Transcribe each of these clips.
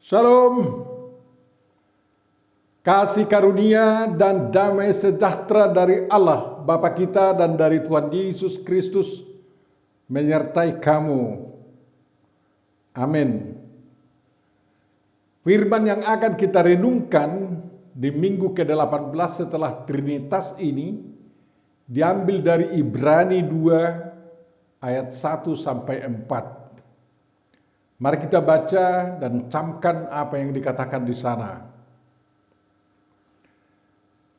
Shalom, kasih karunia dan damai sejahtera dari Allah Bapa kita dan dari Tuhan Yesus Kristus menyertai kamu. Amin. Firman yang akan kita renungkan di minggu ke-18 setelah Trinitas ini diambil dari Ibrani 2 ayat 1 sampai 4. Mari kita baca dan camkan apa yang dikatakan di sana.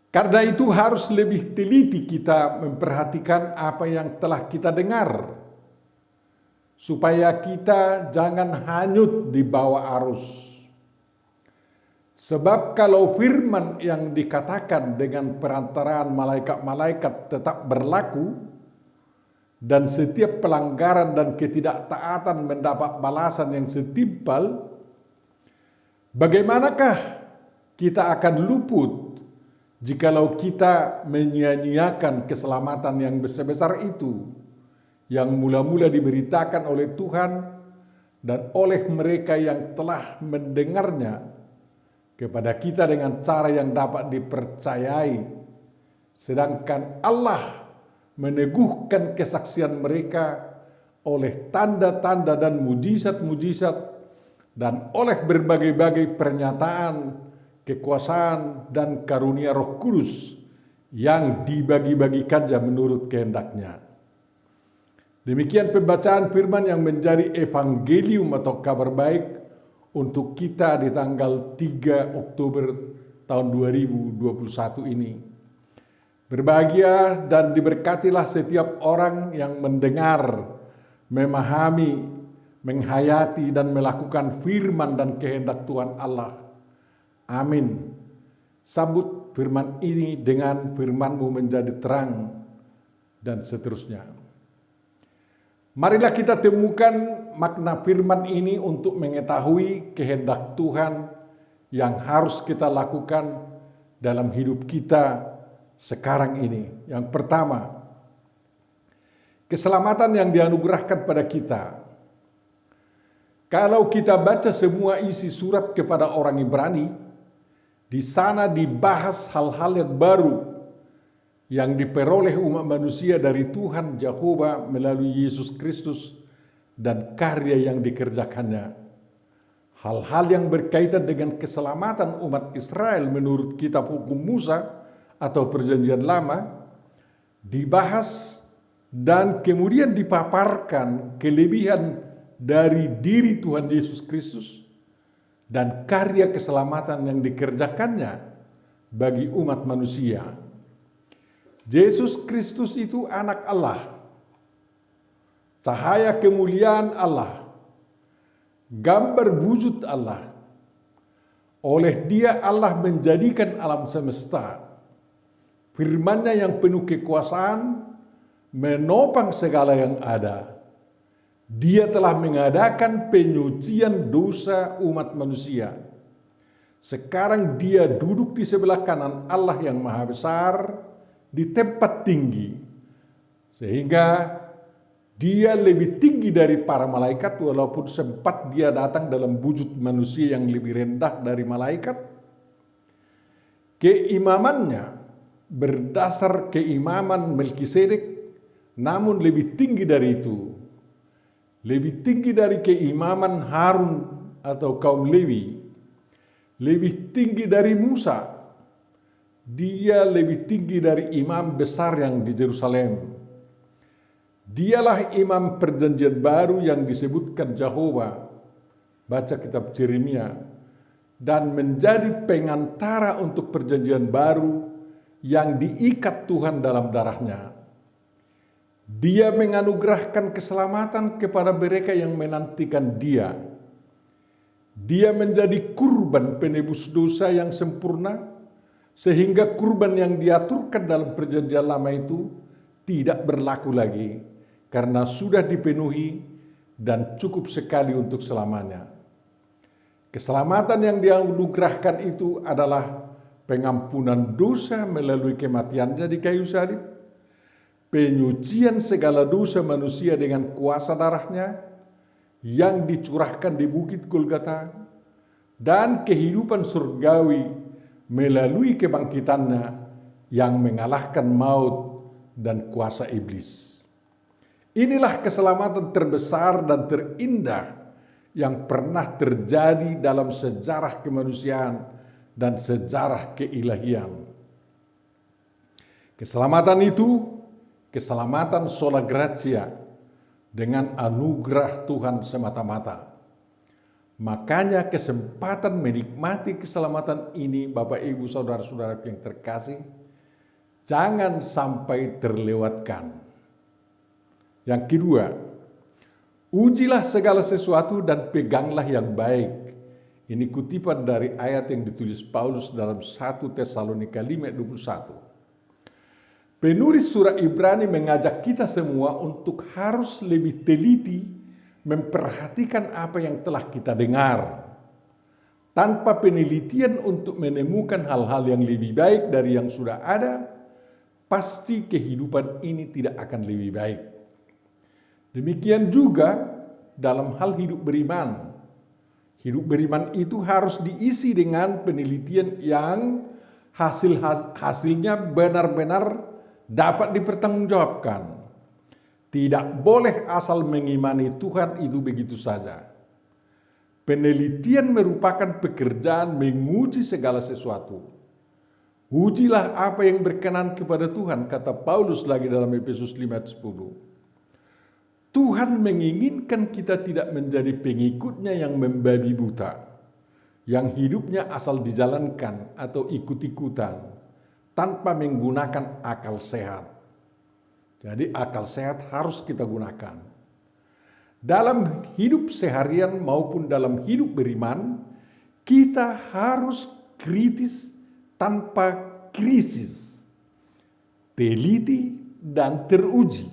Karena itu harus lebih teliti kita memperhatikan apa yang telah kita dengar, supaya kita jangan hanyut di bawah arus. Sebab kalau firman yang dikatakan dengan perantaraan malaikat-malaikat tetap berlaku, dan setiap pelanggaran dan ketidaktaatan mendapat balasan yang setimpal, bagaimanakah kita akan luput jikalau kita menyia-nyiakan keselamatan yang besar-besar itu, yang mula-mula diberitakan oleh Tuhan dan oleh mereka yang telah mendengarnya kepada kita dengan cara yang dapat dipercayai, sedangkan Allah meneguhkan kesaksian mereka oleh tanda-tanda dan mujizat-mujizat dan oleh berbagai-bagai pernyataan, kekuasaan dan karunia Roh Kudus yang dibagi-bagikannya menurut kehendaknya. Demikian pembacaan firman yang menjadi evangelium atau kabar baik untuk kita di tanggal 3 Oktober tahun 2021 ini. Berbahagia dan diberkatilah setiap orang yang mendengar, memahami, menghayati dan melakukan firman dan kehendak Tuhan Allah. Amin. Sambut firman ini dengan firman-Mu menjadi terang dan seterusnya. Marilah kita temukan makna firman ini untuk mengetahui kehendak Tuhan yang harus kita lakukan dalam hidup kita sekarang ini. Yang pertama, keselamatan yang dianugerahkan pada kita. Kalau kita baca semua isi surat kepada orang Ibrani, di sana dibahas hal-hal yang baru yang diperoleh umat manusia dari Tuhan Yehova melalui Yesus Kristus dan karya yang dikerjakannya. Hal-hal yang berkaitan dengan keselamatan umat Israel menurut kitab hukum Musa atau perjanjian lama dibahas dan kemudian dipaparkan kelebihan dari diri Tuhan Yesus Kristus dan karya keselamatan yang dikerjakannya bagi umat manusia. Yesus Kristus itu anak Allah, cahaya kemuliaan Allah, gambar wujud Allah. Oleh Dia Allah menjadikan alam semesta. Firman-Nya yang penuh kekuasaan menopang segala yang ada. Dia telah mengadakan penyucian dosa umat manusia. Sekarang Dia duduk di sebelah kanan Allah yang Maha Besar di tempat tinggi, sehingga Dia lebih tinggi dari para malaikat, walaupun sempat Dia datang dalam wujud manusia yang lebih rendah dari malaikat. Keimamannya berdasar keimaman Melkisedek, namun lebih tinggi dari itu, lebih tinggi dari keimaman Harun atau kaum Lewi, lebih tinggi dari Musa. Dia lebih tinggi dari imam besar yang di Yerusalem. Dialah imam perjanjian baru yang disebutkan Yehova, baca kitab Yeremia, dan menjadi pengantara untuk perjanjian baru yang diikat Tuhan dalam darahnya. Dia menganugerahkan keselamatan kepada mereka yang menantikan Dia. Dia menjadi kurban penebus dosa yang sempurna, sehingga kurban yang diaturkan dalam perjanjian lama itu tidak berlaku lagi, karena sudah dipenuhi dan cukup sekali untuk selamanya. Keselamatan yang dianugerahkan itu adalah pengampunan dosa melalui kematiannya di kayu salib, penyucian segala dosa manusia dengan kuasa darahnya yang dicurahkan di bukit Golgota, dan kehidupan surgawi melalui kebangkitannya yang mengalahkan maut dan kuasa iblis. Inilah keselamatan terbesar dan terindah yang pernah terjadi dalam sejarah kemanusiaan dan sejarah keilahian. Keselamatan itu, keselamatan sola gratia dengan anugerah Tuhan semata-mata. Makanya kesempatan menikmati keselamatan ini, Bapak Ibu Saudara-saudara yang terkasih, jangan sampai terlewatkan. Yang kedua, ujilah segala sesuatu dan peganglah yang baik. Ini kutipan dari ayat yang ditulis Paulus dalam 1 Tesalonika 5:21. Penulis surah Ibrani mengajak kita semua untuk harus lebih teliti memperhatikan apa yang telah kita dengar. Tanpa penelitian untuk menemukan hal-hal yang lebih baik dari yang sudah ada, pasti kehidupan ini tidak akan lebih baik. Demikian juga dalam hal hidup beriman. Hidup beriman itu harus diisi dengan penelitian yang hasilnya benar-benar dapat dipertanggungjawabkan. Tidak boleh asal mengimani Tuhan itu begitu saja. Penelitian merupakan pekerjaan menguji segala sesuatu. Ujilah apa yang berkenan kepada Tuhan, kata Paulus lagi dalam Efesus 5:10. Tuhan menginginkan kita tidak menjadi pengikutnya yang membabi buta, yang hidupnya asal dijalankan atau ikut-ikutan, tanpa menggunakan akal sehat. Jadi akal sehat harus kita gunakan. Dalam hidup seharian maupun dalam hidup beriman, kita harus kritis tanpa krisis, teliti dan teruji.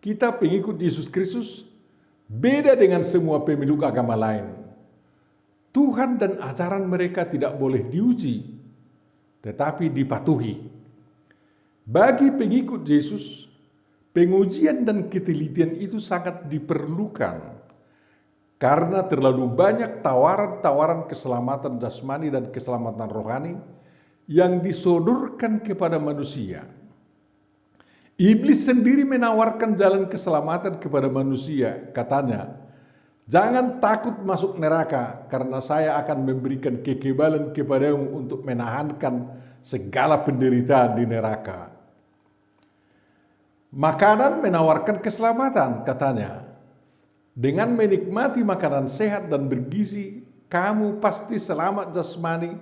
Kita pengikut Yesus Kristus beda dengan semua pemeluk agama lain. Tuhan dan ajaran mereka tidak boleh diuji, tetapi dipatuhi. Bagi pengikut Yesus, pengujian dan ketelitian itu sangat diperlukan karena terlalu banyak tawaran-tawaran keselamatan jasmani dan keselamatan rohani yang disodorkan kepada manusia. Iblis sendiri menawarkan jalan keselamatan kepada manusia, katanya, "Jangan takut masuk neraka, karena saya akan memberikan kekebalan kepadamu untuk menahankan segala penderitaan di neraka." Makanan menawarkan keselamatan, katanya. Dengan menikmati makanan sehat dan bergizi, kamu pasti selamat jasmani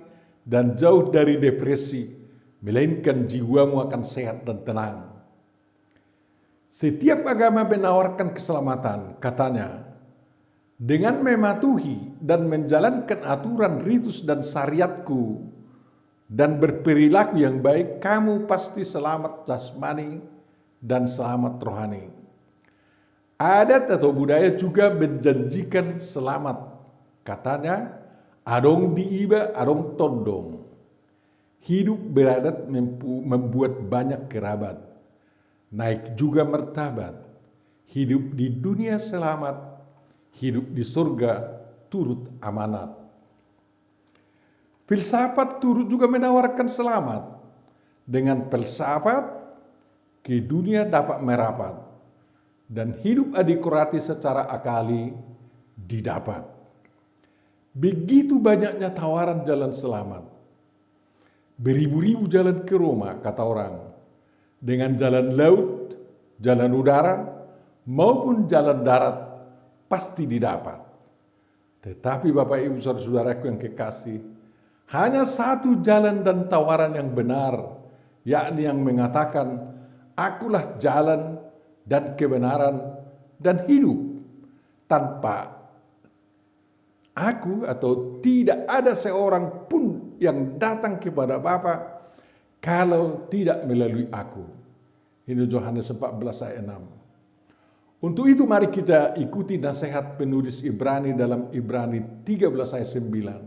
dan jauh dari depresi, melainkan jiwamu akan sehat dan tenang. Setiap agama menawarkan keselamatan, katanya. Dengan mematuhi dan menjalankan aturan ritus dan syariatku dan berperilaku yang baik, kamu pasti selamat jasmani dan selamat rohani. Adat atau budaya juga menjanjikan selamat. Katanya, adong diiba, adong tondong. Hidup beradat membuat banyak kerabat. Naik juga martabat. Hidup di dunia selamat, hidup di surga turut amanat. Filsafat turut juga menawarkan selamat. Dengan filsafat, ke dunia dapat merapat, dan hidup adikurati secara akali didapat. Begitu banyaknya tawaran jalan selamat. Beribu-ribu jalan ke Roma, kata orang. Dengan jalan laut, jalan udara, maupun jalan darat, pasti didapat. Tetapi Bapak Ibu Saudara-saudaraku yang kekasih, hanya satu jalan dan tawaran yang benar, yakni yang mengatakan, "Akulah jalan dan kebenaran dan hidup. Tanpa aku atau tidak ada seorang pun yang datang kepada Bapa kalau tidak melalui aku." Ini Yohanes 14 ayat 6. Untuk itu mari kita ikuti nasihat penulis Ibrani dalam Ibrani 13 ayat 9.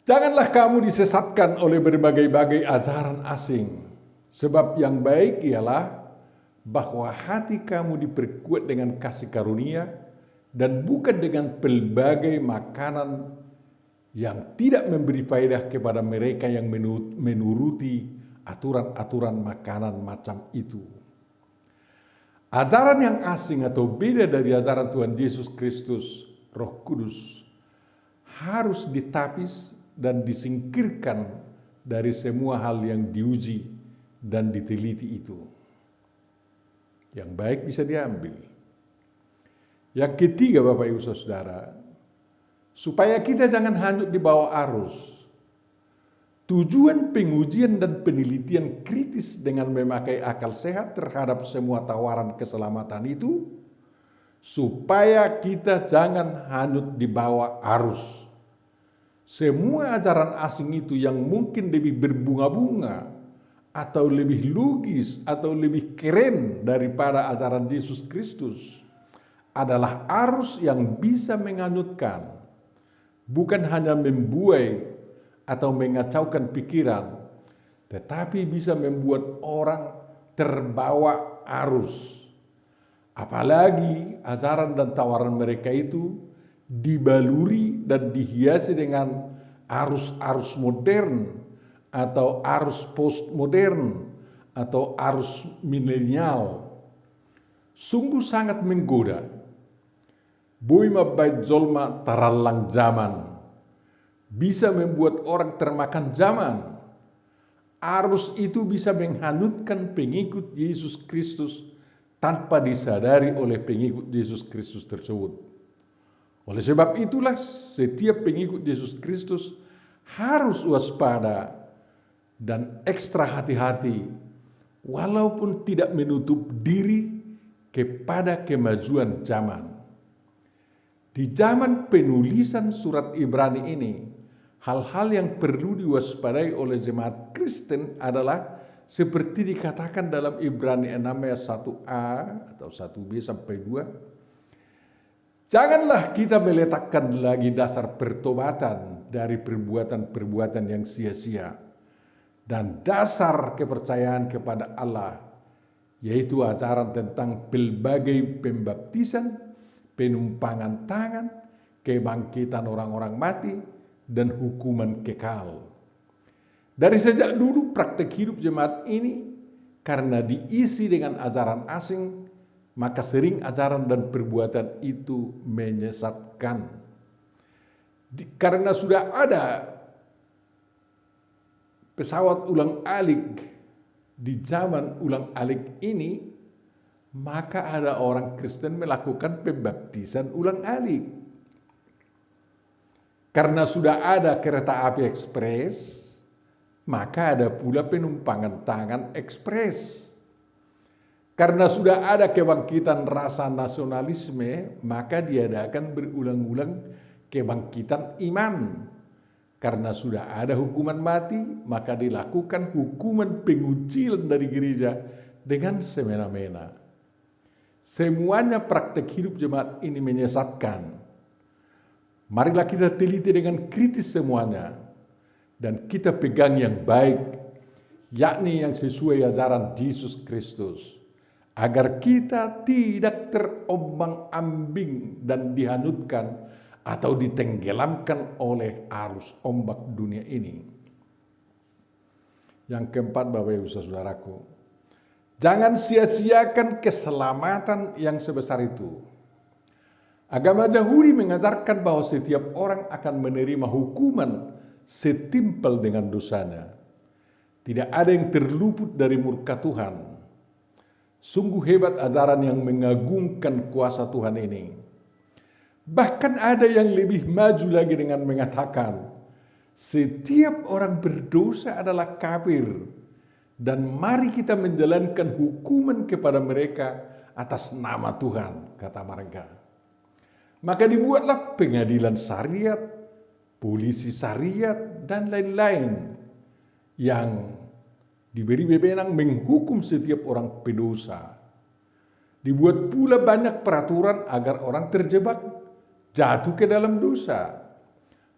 Janganlah kamu disesatkan oleh berbagai-bagai ajaran asing. Sebab yang baik ialah bahwa hati kamu diperkuat dengan kasih karunia dan bukan dengan pelbagai makanan yang tidak memberi faedah kepada mereka yang menuruti aturan-aturan makanan macam itu. Ajaran yang asing atau beda dari ajaran Tuhan Yesus Kristus, Roh Kudus, harus ditapis dan disingkirkan dari semua hal yang diuji dan diteliti itu. Yang baik bisa diambil. Yang ketiga, Bapak Ibu Saudara, supaya kita jangan hanyut di bawah arus. Tujuan pengujian dan penelitian kritis dengan memakai akal sehat terhadap semua tawaran keselamatan itu, supaya kita jangan hanyut di bawah arus. Semua ajaran asing itu yang mungkin lebih berbunga-bunga, atau lebih logis, atau lebih keren daripada ajaran Yesus Kristus, adalah arus yang bisa menghanyutkan, bukan hanya membuai atau mengacaukan pikiran, tetapi bisa membuat orang terbawa arus. Apalagi ajaran dan tawaran mereka itu dibaluri dan dihiasi dengan arus-arus modern atau arus postmodern atau arus milenial. Sungguh sangat menggoda. Bui mabait zolma tarallang zaman, bisa membuat orang termakan zaman. Arus itu bisa menghanyutkan pengikut Yesus Kristus tanpa disadari oleh pengikut Yesus Kristus tersebut. Oleh sebab itulah setiap pengikut Yesus Kristus harus waspada dan ekstra hati-hati, walaupun tidak menutup diri kepada kemajuan zaman. Di zaman penulisan surat Ibrani ini, hal-hal yang perlu diwaspadai oleh jemaat Kristen adalah seperti dikatakan dalam Ibrani 6 ayat 1a atau 1b sampai 2. Janganlah kita meletakkan lagi dasar pertobatan dari perbuatan-perbuatan yang sia-sia dan dasar kepercayaan kepada Allah, yaitu ajaran tentang pelbagai pembaptisan, penumpangan tangan, kebangkitan orang-orang mati, dan hukuman kekal. Dari sejak dulu praktek hidup jemaat ini karena diisi dengan ajaran asing, maka sering ajaran dan perbuatan itu menyesatkan. Karena sudah ada pesawat ulang-alik di zaman ulang-alik ini, maka ada orang Kristen melakukan pembaptisan ulang-alik. Karena sudah ada kereta api ekspres, maka ada pula penumpangan tangan ekspres. Karena sudah ada kebangkitan rasa nasionalisme, maka diadakan berulang-ulang kebangkitan iman. Karena sudah ada hukuman mati, maka dilakukan hukuman pengucilan dari gereja dengan semena-mena. Semuanya praktek hidup jemaat ini menyesatkan. Marilah kita teliti dengan kritis semuanya, dan kita pegang yang baik, yakni yang sesuai ajaran Yesus Kristus, agar kita tidak terombang-ambing dan dihanyutkan atau ditenggelamkan oleh arus ombak dunia ini. Yang keempat, Bapak Ibu Saudaraku, jangan sia-siakan keselamatan yang sebesar itu. Agama Yahudi mengajarkan bahwa setiap orang akan menerima hukuman setimpal dengan dosanya. Tidak ada yang terluput dari murka Tuhan. Sungguh hebat ajaran yang mengagungkan kuasa Tuhan ini. Bahkan ada yang lebih maju lagi dengan mengatakan, setiap orang berdosa adalah kafir, dan mari kita menjalankan hukuman kepada mereka atas nama Tuhan, kata mereka. Maka dibuatlah pengadilan syariat, polisi syariat, dan lain-lain yang diberi wewenang menghukum setiap orang pendosa. Dibuat pula banyak peraturan agar orang terjebak jatuh ke dalam dosa.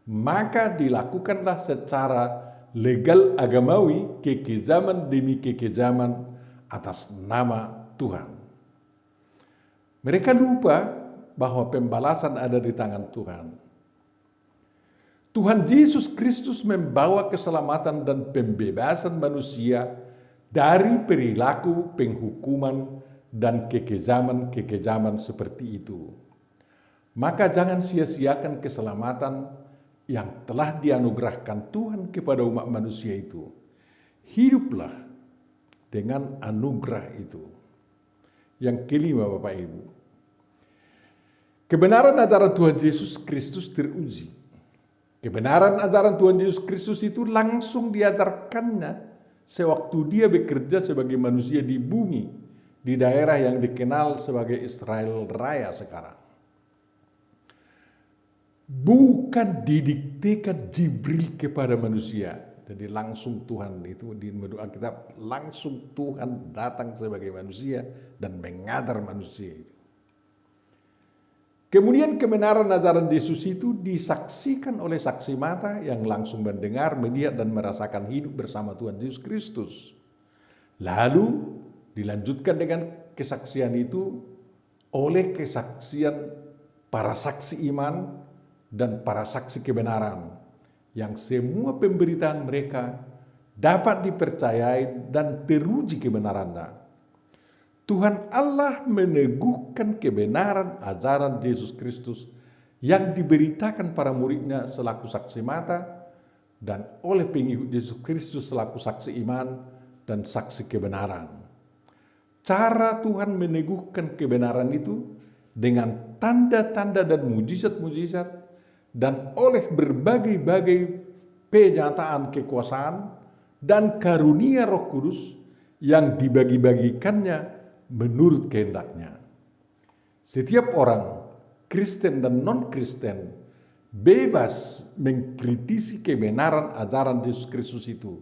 Maka dilakukanlah secara legal agamawi kekejaman demi kekejaman atas nama Tuhan. Mereka lupa bahwa pembalasan ada di tangan Tuhan. Tuhan Yesus Kristus membawa keselamatan dan pembebasan manusia dari perilaku penghukuman dan kekejaman seperti itu. Maka jangan sia-siakan keselamatan yang telah dianugerahkan Tuhan kepada umat manusia itu. Hiduplah dengan anugerah itu. Yang kelima, Bapak Ibu, kebenaran ajaran Tuhan Yesus Kristus teruji. Kebenaran ajaran Tuhan Yesus Kristus itu langsung diajarkannya sewaktu dia bekerja sebagai manusia di bumi, di daerah yang dikenal sebagai Israel Raya sekarang. Bukan didiktekan Jibril kepada manusia. Jadi langsung Tuhan itu di Alkitab, langsung Tuhan datang sebagai manusia dan mengajar manusia itu. Kemudian kebenaran ajaran Yesus itu disaksikan oleh saksi mata yang langsung mendengar, melihat dan merasakan hidup bersama Tuhan Yesus Kristus. Lalu dilanjutkan dengan kesaksian itu oleh kesaksian para saksi iman dan para saksi kebenaran, yang semua pemberitaan mereka dapat dipercayai dan teruji kebenarannya. Tuhan Allah meneguhkan kebenaran ajaran Yesus Kristus yang diberitakan para muridnya selaku saksi mata dan oleh pengikut Yesus Kristus selaku saksi iman dan saksi kebenaran. Cara Tuhan meneguhkan kebenaran itu dengan tanda-tanda dan mujizat-mujizat dan oleh berbagai-bagai penyataan kekuasaan dan karunia Roh Kudus yang dibagi-bagikannya menurut kehendaknya. Setiap orang, Kristen dan non-Kristen, bebas mengkritisi kebenaran ajaran Yesus Kristus itu.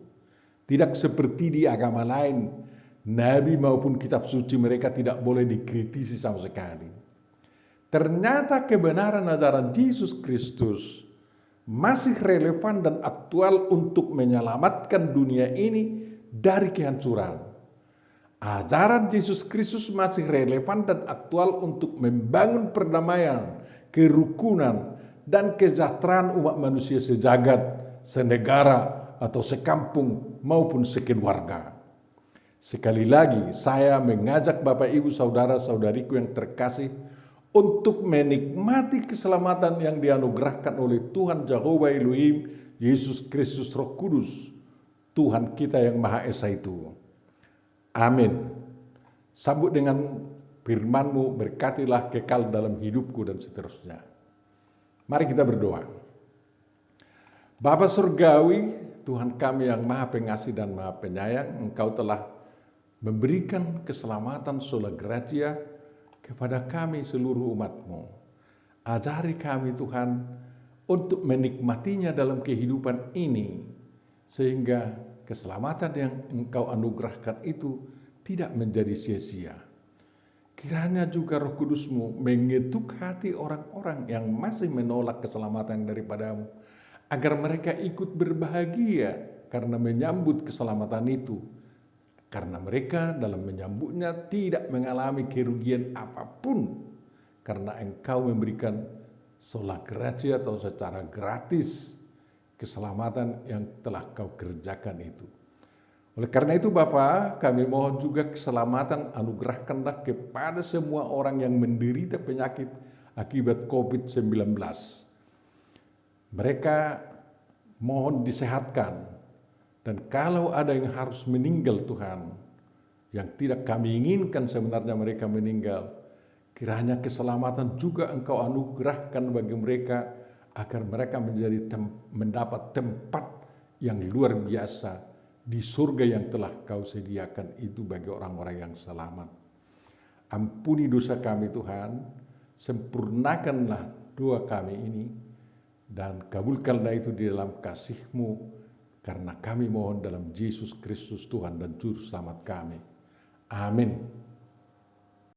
Tidak seperti di agama lain, nabi maupun kitab suci mereka tidak boleh dikritisi sama sekali. Ternyata kebenaran ajaran Yesus Kristus masih relevan dan aktual untuk menyelamatkan dunia ini dari kehancuran. Ajaran Yesus Kristus masih relevan dan aktual untuk membangun perdamaian, kerukunan, dan kesejahteraan umat manusia sejagat, senegara, atau sekampung maupun sekeluarga. Sekali lagi, saya mengajak Bapak Ibu saudara-saudariku yang terkasih untuk menikmati keselamatan yang dianugerahkan oleh Tuhan Jehovah Elohim, Yesus Kristus Roh Kudus, Tuhan kita yang Maha Esa itu. Amin. Sambut dengan firman-Mu, berkatilah kekal dalam hidupku dan seterusnya. Mari kita berdoa. Bapa Surgawi, Tuhan kami yang Maha Pengasih dan Maha Penyayang, Engkau telah memberikan keselamatan sola gratia kepada kami seluruh umat-Mu. Ajari kami Tuhan untuk menikmatinya dalam kehidupan ini, sehingga keselamatan yang Engkau anugerahkan itu tidak menjadi sia-sia. Kiranya juga Roh Kudus-Mu mengetuk hati orang-orang yang masih menolak keselamatan daripada-Mu, agar mereka ikut berbahagia karena menyambut keselamatan itu. Karena mereka dalam menyambutnya tidak mengalami kerugian apapun, karena Engkau memberikan sola gratia atau secara gratis keselamatan yang telah Kau kerjakan itu. Oleh karena itu Bapa, kami mohon juga keselamatan anugerahkanlah kepada semua orang yang menderita penyakit akibat COVID-19. Mereka mohon disehatkan, dan kalau ada yang harus meninggal Tuhan, yang tidak kami inginkan sebenarnya mereka meninggal, kiranya keselamatan juga Engkau anugerahkan bagi mereka, agar mereka mendapat tempat yang luar biasa di surga yang telah Kau sediakan itu bagi orang-orang yang selamat. Ampuni dosa kami Tuhan, sempurnakanlah doa kami ini, dan kabulkanlah itu di dalam kasih-Mu, karena kami mohon dalam Yesus Kristus Tuhan dan Juru Selamat kami. Amin.